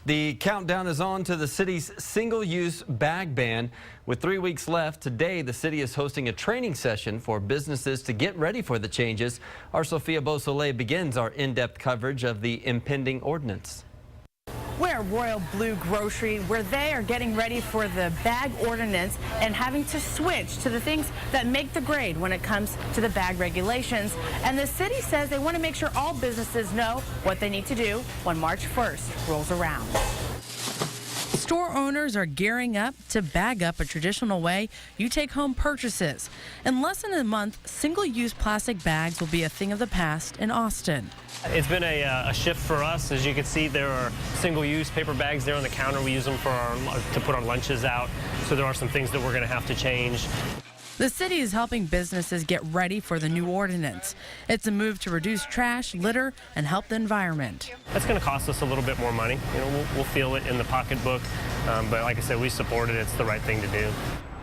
The countdown is on to the city's single-use bag ban. With 3 weeks left, today the city is hosting a training session for businesses to get ready for the changes. Our Sophia Beausoleil begins our in-depth coverage of the impending ordinance. We're at Royal Blue Grocery, where they are getting ready for the bag ordinance and having to switch to the things that make the grade when it comes to the bag regulations. And the city says they want to make sure all businesses know what they need to do when March 1st rolls around. Store owners are gearing up to bag up a traditional way you take home purchases. In less than a month, single-use plastic bags will be a thing of the past in Austin. It's been a shift for us. As you can see, there are single-use paper bags there on the counter. We use them to put our lunches out. So there are some things that we're going to have to change. The city is helping businesses get ready for the new ordinance. It's a move to reduce trash, litter, and help the environment. That's going to cost us a little bit more money. We'll feel it in the pocketbook. But like I said, we support it. It's the right thing to do.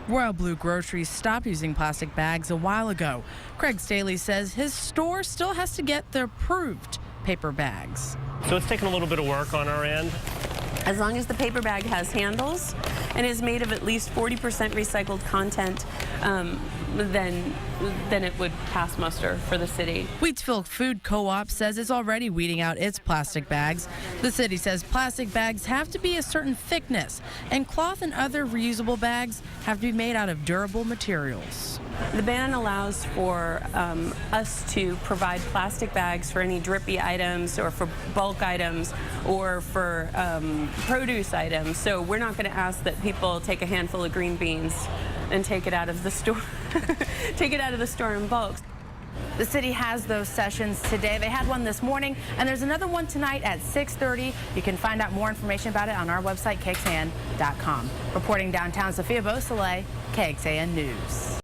Royal Blue Grocery stopped using plastic bags a while ago. Craig Staley says his store still has to get the approved paper bags. So it's taken a little bit of work on our end. As long as the paper bag has handles and is made of at least 40% recycled content, then it would pass muster for the city. Wheatsville Food Co-op says it's already weeding out its plastic bags. The city says plastic bags have to be a certain thickness, and cloth and other reusable bags have to be made out of durable materials. The ban allows for us to provide plastic bags for any drippy items or for bulk items or for produce items. So we're not going to ask that people take a handful of green beans and take it out of the store, take it out of the store in bulk. The city has those sessions today. They had one this morning, and there's another one tonight at 6:30. You can find out more information about it on our website, KXAN.com. Reporting downtown, Sophia Beausoleil, KXAN News.